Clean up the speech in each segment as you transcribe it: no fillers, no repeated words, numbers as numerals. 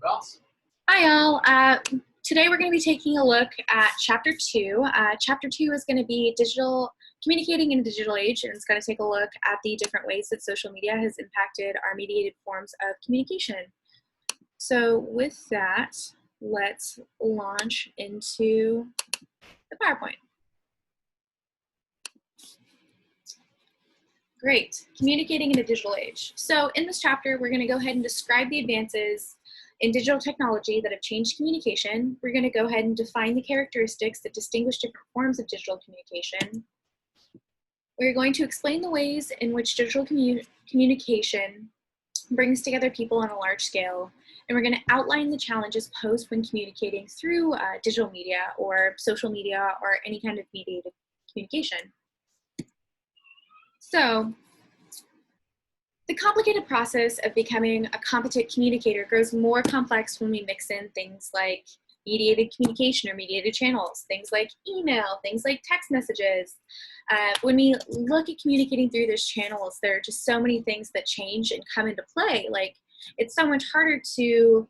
Hi, all. Today we're going to be taking a look at Chapter 2. Chapter 2 is going to be communicating in a digital age, and it's going to take a look at the different ways that social media has impacted our mediated forms of communication. So with that, let's launch into the PowerPoint. Great, communicating in a digital age. So in this chapter, we're going to go ahead and describe the advances in digital technology that have changed communication. We're going to go ahead and define the characteristics that distinguish different forms of digital communication. We're going to explain the ways in which digital communication brings together people on a large scale. And we're going to outline the challenges posed when communicating through digital media or social media or any kind of mediated communication. So, the complicated process of becoming a competent communicator grows more complex when we mix in things like mediated communication or mediated channels, things like email, things like text messages. When we look at communicating through those channels, there are just so many things that change and come into play. Like, it's so much harder to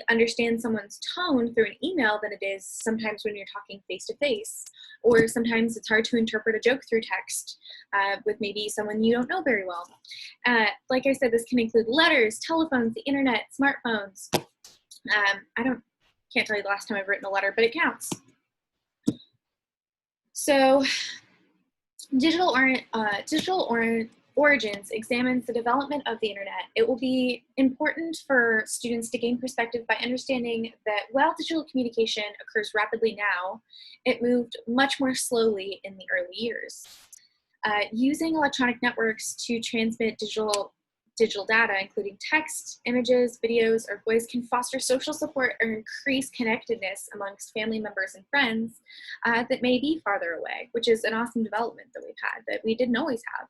understand someone's tone through an email than it is sometimes when you're talking face to face, or sometimes it's hard to interpret a joke through text with maybe someone you don't know very well. Like I said, this can include letters, telephones, the internet, smartphones. Can't tell you the last time I've written a letter, but it counts. So, digital Origins examines the development of the internet. It will be important for students to gain perspective by understanding that while digital communication occurs rapidly now, it moved much more slowly in the early years. Using electronic networks to transmit digital data, including text, images, videos, or voice, can foster social support or increase connectedness amongst family members and friends that may be farther away, which is an awesome development that we've had that we didn't always have.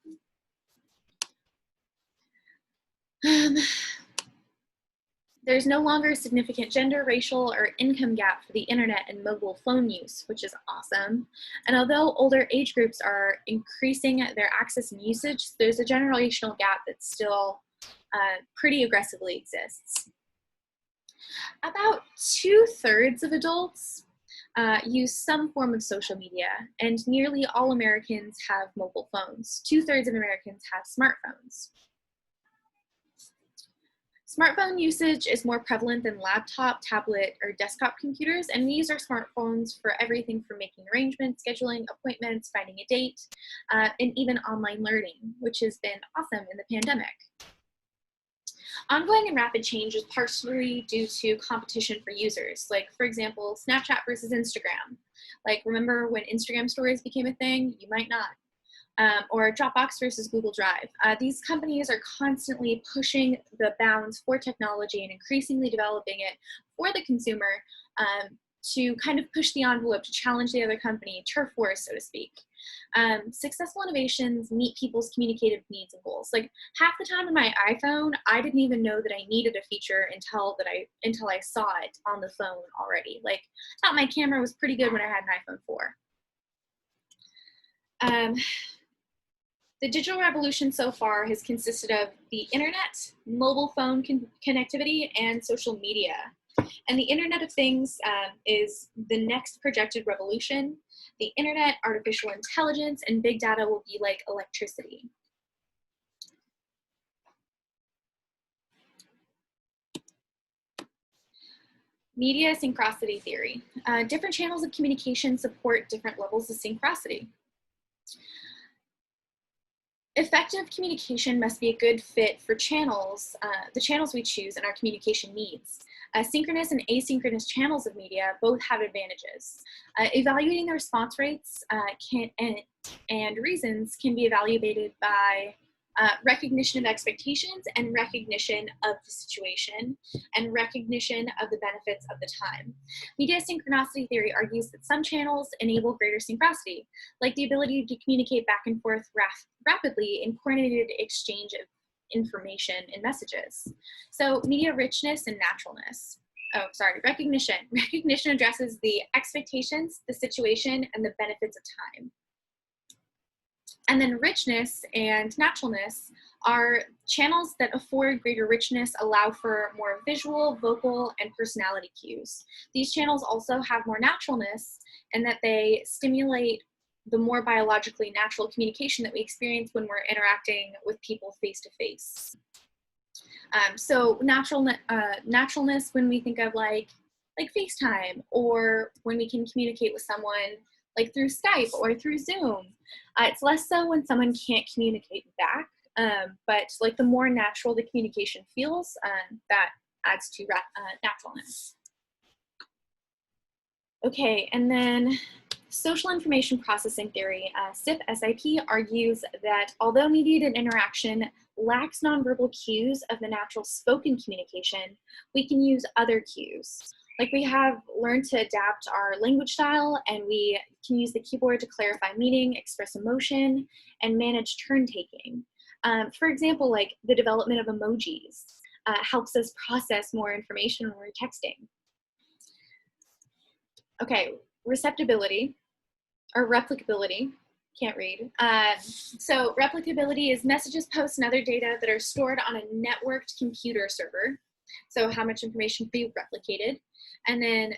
There's no longer a significant gender, racial, or income gap for the internet and mobile phone use, which is awesome. And although older age groups are increasing their access and usage, there's a generational gap that still pretty aggressively exists. About 2/3 of adults use some form of social media, and nearly all Americans have mobile phones. 2/3 of Americans have smartphones. Smartphone usage is more prevalent than laptop, tablet, or desktop computers, and we use our smartphones for everything from making arrangements, scheduling appointments, finding a date, and even online learning, which has been awesome in the pandemic. Ongoing and rapid change is partially due to competition for users, like, for example, Snapchat versus Instagram. Like, remember when Instagram stories became a thing? You might not. Or Dropbox versus Google Drive. These companies are constantly pushing the bounds for technology and increasingly developing it for the consumer to kind of push the envelope to challenge the other company, turf wars, so to speak. Successful innovations meet people's communicative needs and goals. Like, half the time on my iPhone, I didn't even know that I needed a feature until I saw it on the phone already. Like, I thought my camera was pretty good when I had an iPhone 4. The digital revolution so far has consisted of the internet, mobile phone connectivity, and social media. And the Internet of Things is the next projected revolution. The internet, artificial intelligence, and big data will be like electricity. Media synchronicity theory. Different channels of communication support different levels of synchronicity. Effective communication must be a good fit for channels, the channels we choose and our communication needs. Synchronous and asynchronous channels of media both have advantages. Evaluating the response rates and reasons can be evaluated by recognition of expectations and recognition of the situation and recognition of the benefits of the time. Media synchronicity theory argues that some channels enable greater synchronicity, like the ability to communicate back and forth rapidly in coordinated exchange of information and messages. So media richness and naturalness. Recognition. Recognition addresses the expectations, the situation, and the benefits of time. And then richness and naturalness are channels that afford greater richness, allow for more visual, vocal, and personality cues. These channels also have more naturalness in that they stimulate the more biologically natural communication that we experience when we're interacting with people face to face. So naturalness when we think of like FaceTime, or when we can communicate with someone like through Skype or through Zoom. It's less so when someone can't communicate back, but like the more natural the communication feels, that adds to naturalness. Okay, and then social information processing theory, SIP argues that although mediated interaction lacks nonverbal cues of the natural spoken communication, we can use other cues. Like we have learned to adapt our language style, and we can use the keyboard to clarify meaning, express emotion, and manage turn taking. For example, like the development of emojis helps us process more information when we're texting. Okay, receptibility, or replicability, can't read. So replicability is messages, posts, and other data that are stored on a networked computer server. So how much information can be replicated. And then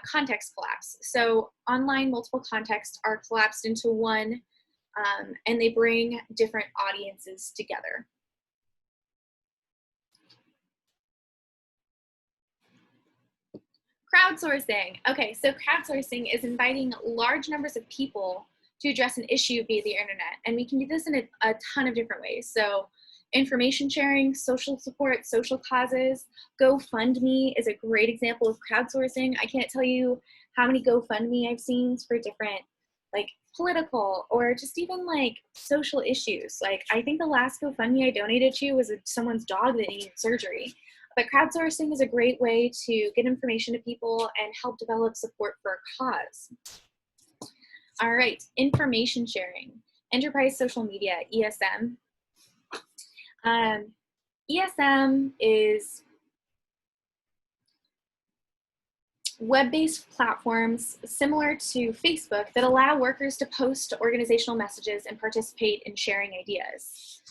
context collapse. So online multiple contexts are collapsed into one, and they bring different audiences together. Crowdsourcing. Okay, so crowdsourcing is inviting large numbers of people to address an issue via the internet. And we can do this in a ton of different ways. So information sharing, social support, social causes. GoFundMe is a great example of crowdsourcing. I can't tell you how many GoFundMe I've seen for different like political or just even like social issues. Like I think the last GoFundMe I donated to was someone's dog that needed surgery. But crowdsourcing is a great way to get information to people and help develop support for a cause. All right, information sharing. Enterprise social media, ESM. ESM is web-based platforms similar to Facebook that allow workers to post organizational messages and participate in sharing ideas.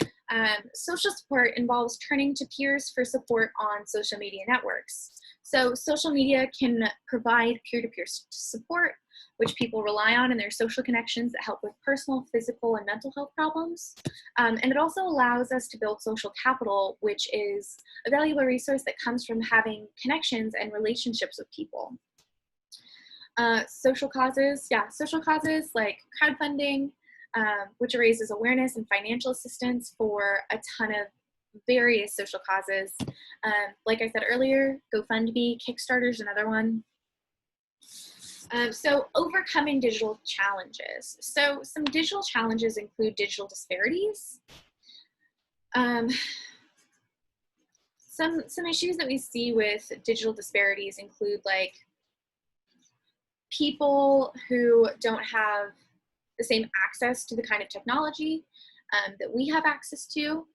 Social support involves turning to peers for support on social media networks. So social media can provide peer-to-peer support, which people rely on in their social connections that help with personal, physical, and mental health problems. And it also allows us to build social capital, which is a valuable resource that comes from having connections and relationships with people. Social causes like crowdfunding, which raises awareness and financial assistance for a ton of various social causes. Like I said earlier, GoFundMe, Kickstarter is another one. So overcoming digital challenges. So some digital challenges include digital disparities. Some issues that we see with digital disparities include like people who don't have the same access to the kind of technology that we have access to,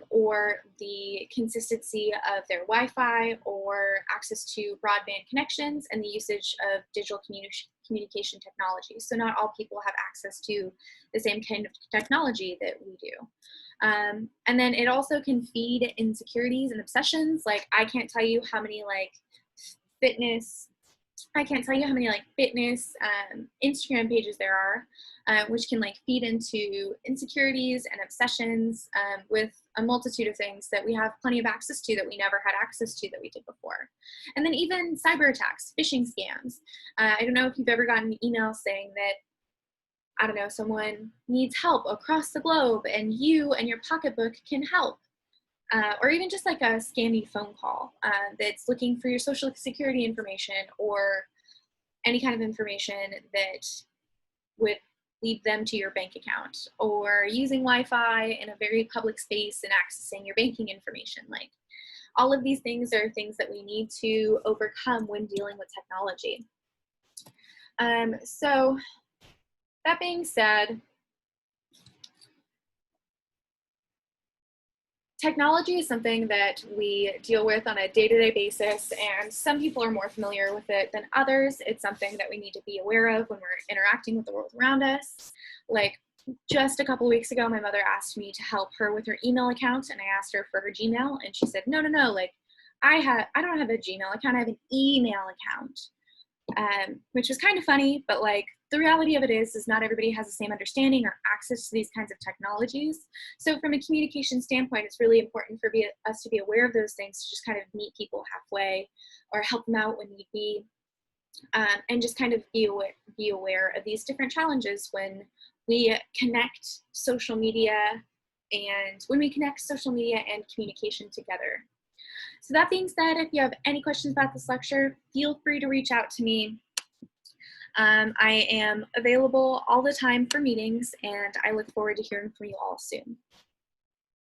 or the consistency of their Wi-Fi or access to broadband connections and the usage of digital communication technology. So not all people have access to the same kind of technology that we do. And then it also can feed insecurities and obsessions. Like I can't tell you how many fitness Instagram pages there are, which can feed into insecurities and obsessions with a multitude of things that we have plenty of access to that we never had access to that we did before. And then even cyber attacks, phishing scams. I don't know if you've ever gotten an email saying that, I don't know, someone needs help across the globe and you and your pocketbook can help. Or even just like a scammy phone call that's looking for your social security information or any kind of information that would lead them to your bank account, or using Wi-Fi in a very public space and accessing your banking information. Like all of these things are things that we need to overcome when dealing with technology. So that being said, technology is something that we deal with on a day-to-day basis, and some people are more familiar with it than others. It's something that we need to be aware of when we're interacting with the world around us. Like just a couple of weeks ago, my mother asked me to help her with her email account, and I asked her for her Gmail, and she said, no, like, I don't have a Gmail account, I have an email account, which was kind of funny, but like, the reality of it is not everybody has the same understanding or access to these kinds of technologies. So from a communication standpoint, it's really important for us to be aware of those things, to just kind of meet people halfway or help them out when need be. And just kind of be aware of these different challenges when we connect social media and communication together. So that being said, if you have any questions about this lecture, feel free to reach out to me. I am available all the time for meetings, and I look forward to hearing from you all soon.